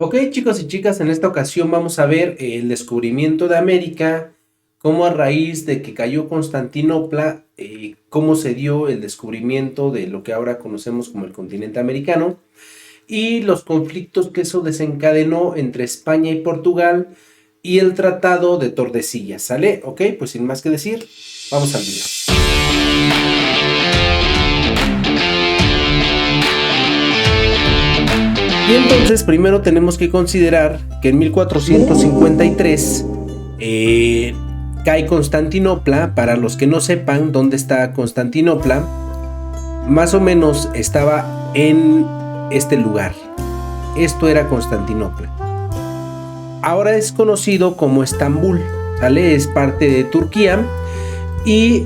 Ok, chicos y chicas, en esta ocasión vamos a ver el descubrimiento de América, cómo a raíz de que cayó Constantinopla, cómo se dio el descubrimiento de lo que ahora conocemos como el continente americano y los conflictos que eso desencadenó entre España y Portugal y el Tratado de Tordesillas, ¿sale? Ok, pues sin más que decir, vamos al video. Y entonces primero tenemos que considerar que en 1453 cae Constantinopla. Para los que no sepan dónde está Constantinopla, más o menos estaba en este lugar. Esto era Constantinopla. Ahora es conocido como Estambul, ¿sale? Es parte de Turquía y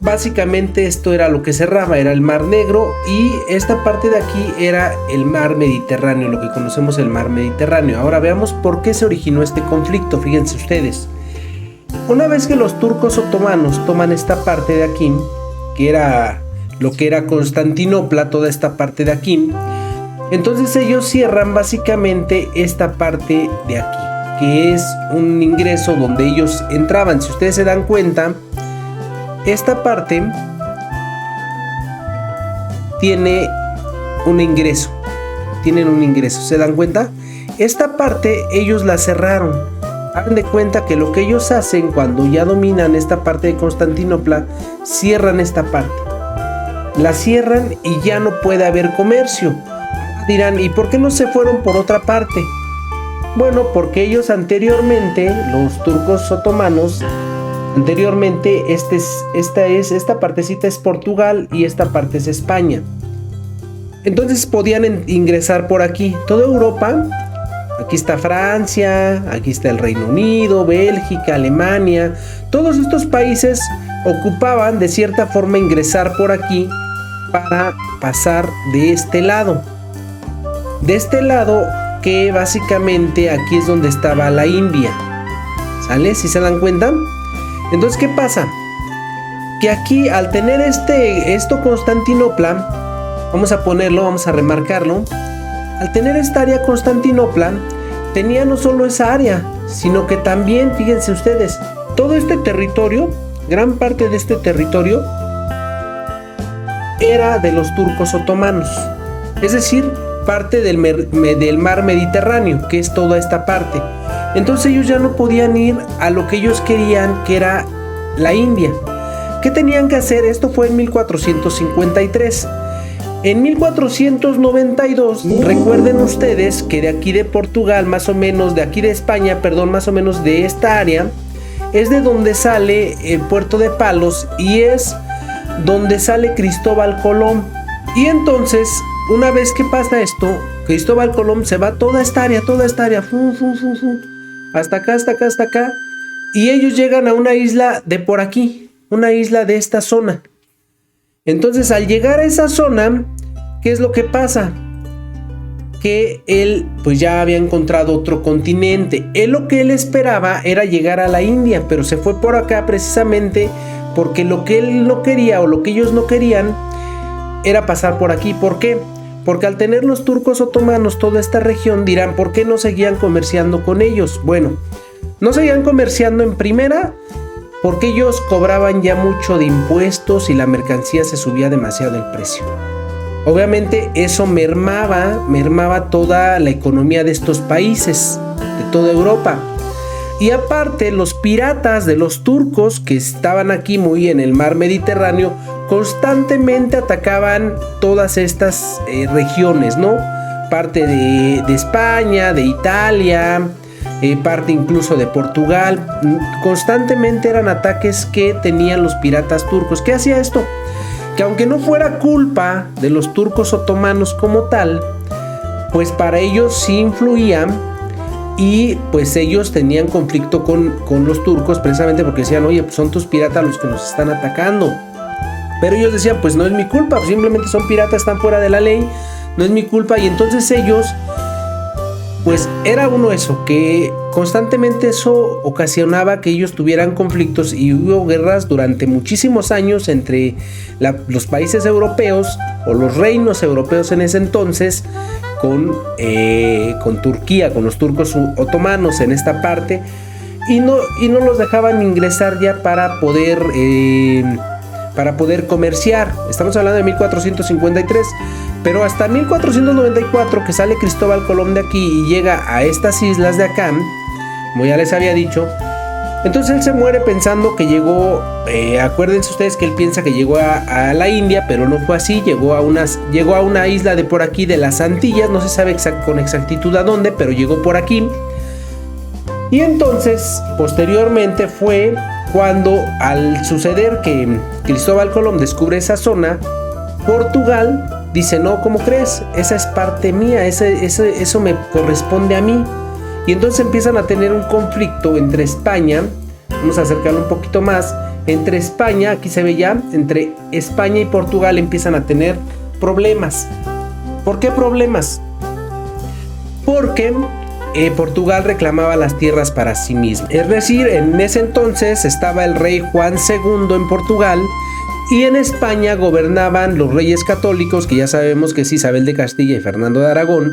básicamente esto era lo que cerraba, era el Mar Negro, y esta parte de aquí era el Mar Mediterráneo, lo que conocemos el Mar Mediterráneo. Ahora veamos por qué se originó este conflicto. Fíjense ustedes, una vez que los turcos otomanos toman esta parte de aquí, que era lo que era Constantinopla, toda esta parte de aquí, entonces ellos cierran básicamente esta parte de aquí, que es un ingreso donde ellos entraban. Si ustedes se dan cuenta, esta parte tiene un ingreso. Tienen un ingreso, ¿se dan cuenta? Esta parte ellos la cerraron. Hagan de cuenta que lo que ellos hacen cuando ya dominan esta parte de Constantinopla, cierran esta parte. La cierran y ya no puede haber comercio. Dirán, ¿y por qué no se fueron por otra parte? Bueno, porque ellos anteriormente, los turcos otomanos, anteriormente esta partecita es Portugal y esta parte es España. Entonces podían ingresar por aquí, toda Europa. Aquí está Francia, aquí está el Reino Unido, Bélgica, Alemania. Todos estos países ocupaban de cierta forma ingresar por aquí para pasar de este lado. De este lado, que básicamente aquí es donde estaba la India. ¿Sale? ¿Sí se dan cuenta? Entonces, ¿qué pasa? Que aquí, al tener esto Constantinopla, vamos a ponerlo, vamos a remarcarlo. Al tener esta área Constantinopla, tenía no solo esa área, sino que también, fíjense ustedes, todo este territorio, gran parte de este territorio, era de los turcos otomanos. Es decir, parte del mar Mediterráneo, que es toda esta parte. Entonces ellos ya no podían ir a lo que ellos querían, que era la India. ¿Qué tenían que hacer? Esto fue en 1453. En 1492, recuerden ustedes que de aquí de Portugal, más o menos, de aquí de España, perdón, más o menos de esta área, es de donde sale el puerto de Palos y es donde sale Cristóbal Colón. Y entonces, una vez que pasa esto, Cristóbal Colón se va a toda esta área, hasta acá, hasta acá, y ellos llegan a una isla de por aquí, una isla de esta zona. Entonces, al llegar a esa zona, ¿qué es lo que pasa? Que él pues ya había encontrado otro continente. Lo que él esperaba era llegar a la India, pero se fue por acá precisamente porque lo que él no quería, o lo que ellos no querían, era pasar por aquí. ¿Por qué? Porque al tener los turcos otomanos toda esta región, dirán, ¿por qué no seguían comerciando con ellos? Bueno, no seguían comerciando en primera porque ellos cobraban ya mucho de impuestos y la mercancía se subía demasiado el precio. Obviamente eso mermaba toda la economía de estos países, de toda Europa. Y aparte, los piratas de los turcos que estaban aquí muy en el mar Mediterráneo constantemente atacaban todas estas regiones, ¿no? Parte de España, de Italia, parte incluso de Portugal. Constantemente eran ataques que tenían los piratas turcos. ¿Qué hacía esto? Que aunque no fuera culpa de los turcos otomanos como tal, pues para ellos sí influían. Y pues ellos tenían conflicto con los turcos precisamente porque decían, oye, pues son tus piratas los que nos están atacando. Pero ellos decían, pues no es mi culpa, pues simplemente son piratas, están fuera de la ley, no es mi culpa. Y entonces ellos, pues era uno eso, que constantemente eso ocasionaba que ellos tuvieran conflictos y hubo guerras durante muchísimos años entre los países europeos o los reinos europeos en ese entonces con Turquía, con los turcos otomanos en esta parte, y no los dejaban ingresar ya para poder comerciar. Estamos hablando de 1453, pero hasta 1494 que sale Cristóbal Colón de aquí y llega a estas islas de acá, como ya les había dicho. Entonces él se muere pensando que llegó, acuérdense ustedes que él piensa que llegó a la India, pero no fue así. Llegó a una isla de por aquí de las Antillas, no se sabe con exactitud a dónde, pero llegó por aquí. Y entonces posteriormente fue cuando, al suceder que Cristóbal Colón descubre esa zona, Portugal dice: no, ¿cómo crees? Esa es parte mía, eso me corresponde a mí. Y entonces empiezan a tener un conflicto entre España, vamos a acercarlo un poquito más, entre España, aquí se ve ya, entre España y Portugal empiezan a tener problemas. ¿Por qué problemas? Porque Portugal reclamaba las tierras para sí mismo. Es decir, en ese entonces estaba el rey Juan II en Portugal, y en España gobernaban los reyes católicos, que ya sabemos que es Isabel de Castilla y Fernando de Aragón.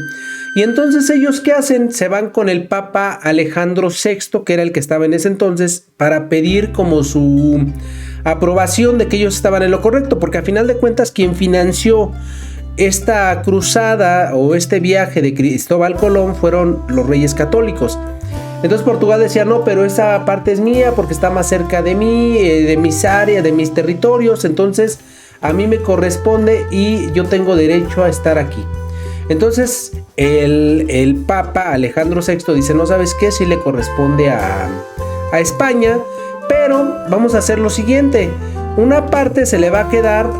Y entonces ellos, ¿qué hacen? Se van con el Papa Alejandro VI, que era el que estaba en ese entonces, para pedir como su aprobación de que ellos estaban en lo correcto, porque a final de cuentas quien financió esta cruzada o este viaje de Cristóbal Colón fueron los reyes católicos. Entonces Portugal decía: no, pero esa parte es mía porque está más cerca de mí, de mis áreas, de mis territorios, entonces a mí me corresponde y yo tengo derecho a estar aquí. Entonces el Papa Alejandro VI dice: no, ¿sabes qué? Sí le corresponde a España, pero vamos a hacer lo siguiente: una parte se le va a quedar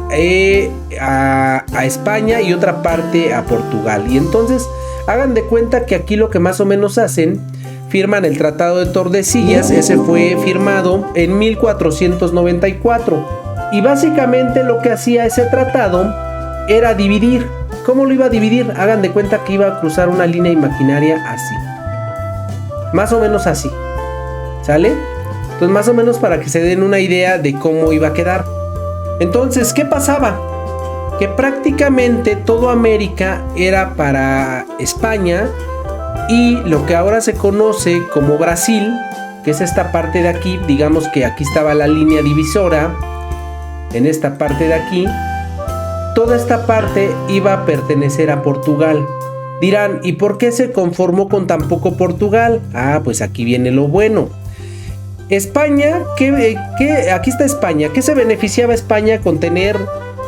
a España y otra parte a Portugal. Y entonces hagan de cuenta que aquí lo que más o menos hacen, firman el Tratado de Tordesillas. Ese fue firmado en 1494. Y básicamente lo que hacía ese tratado era dividir. ¿Cómo lo iba a dividir? Hagan de cuenta que iba a cruzar una línea imaginaria así. Más o menos así. ¿Sale? Entonces, más o menos para que se den una idea de cómo iba a quedar. Entonces, ¿qué pasaba? Que prácticamente toda América era para España, y lo que ahora se conoce como Brasil, que es esta parte de aquí, digamos que aquí estaba la línea divisora, en esta parte de aquí, toda esta parte iba a pertenecer a Portugal. Dirán: ¿y por qué se conformó con tan poco Portugal? Ah, pues aquí viene lo bueno. España, aquí está España. ¿Qué se beneficiaba España con tener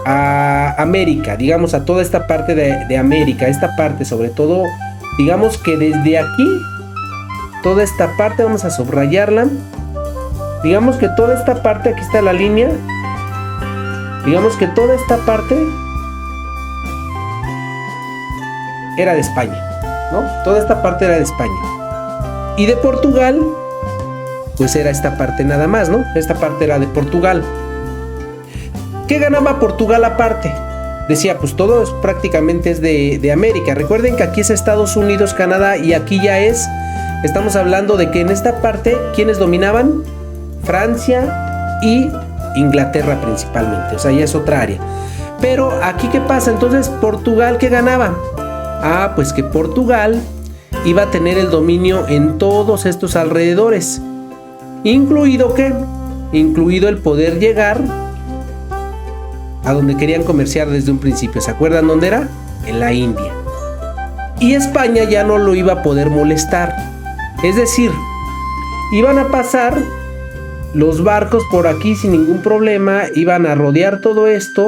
a América? Digamos, a toda esta parte de América, esta parte sobre todo. Digamos que desde aquí, toda esta parte, vamos a subrayarla. Digamos que toda esta parte, aquí está la línea. Digamos que toda esta parte era de España, ¿no? Toda esta parte era de España. Y de Portugal, pues era esta parte nada más, ¿no? Esta parte era de Portugal. ¿Qué ganaba Portugal aparte? Decía, pues todo prácticamente es de América. Recuerden que aquí es Estados Unidos, Canadá, y aquí ya estamos hablando de que en esta parte, ¿quiénes dominaban? Francia y Inglaterra principalmente, o sea, ya es otra área. Pero aquí, ¿qué pasa? Entonces, ¿Portugal qué ganaba? Ah, pues que Portugal iba a tener el dominio en todos estos alrededores. ¿Incluido qué? Incluido el poder llegar a donde querían comerciar desde un principio. ¿Se acuerdan dónde era? En la India. Y España ya no lo iba a poder molestar. Es decir, iban a pasar los barcos por aquí sin ningún problema, iban a rodear todo esto,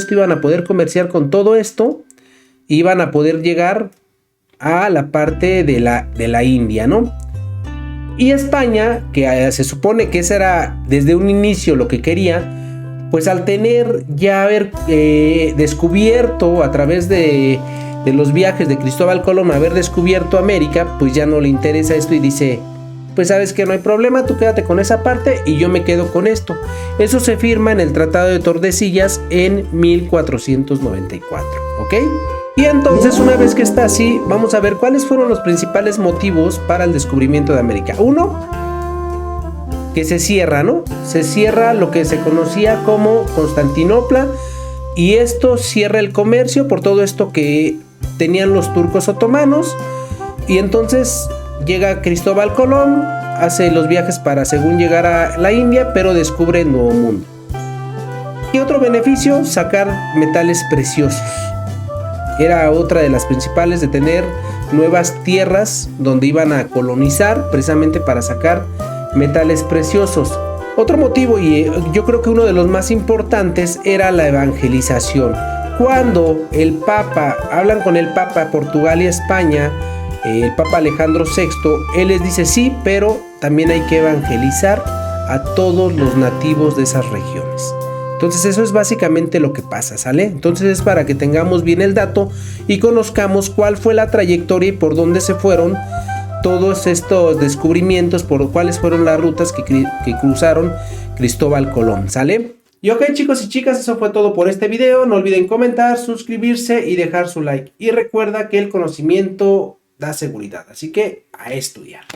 iban a poder comerciar con todo esto, iban a poder llegar a la parte de la India, ¿no? Y España, que se supone que ese era desde un inicio lo que quería, pues al tener ya haber descubierto a través de los viajes de Cristóbal Colón, haber descubierto América, pues ya no le interesa esto y dice, pues sabes que no hay problema, tú quédate con esa parte y yo me quedo con esto. Eso se firma en el Tratado de Tordesillas en 1494, ¿ok? Y entonces, una vez que está así, vamos a ver cuáles fueron los principales motivos para el descubrimiento de América. Uno, que se cierra, ¿no? Se cierra lo que se conocía como Constantinopla, y esto cierra el comercio por todo esto que tenían los turcos otomanos. Y entonces llega Cristóbal Colón, hace los viajes para según llegar a la India, pero descubre el Nuevo Mundo. Y otro beneficio, sacar metales preciosos. Era otra de las principales, de tener nuevas tierras donde iban a colonizar, precisamente para sacar metales preciosos. Otro motivo, y yo creo que uno de los más importantes, era la evangelización. Cuando el Papa, hablan con el Papa Portugal y España, el Papa Alejandro VI, él les dice sí, pero también hay que evangelizar a todos los nativos de esas regiones. Entonces eso es básicamente lo que pasa, ¿sale? Entonces es para que tengamos bien el dato y conozcamos cuál fue la trayectoria y por dónde se fueron todos estos descubrimientos, por cuáles fueron las rutas que cruzaron Cristóbal Colón, ¿sale? Y ok, chicos y chicas, eso fue todo por este video. No olviden comentar, suscribirse y dejar su like. Y recuerda que el conocimiento da seguridad, así que a estudiar.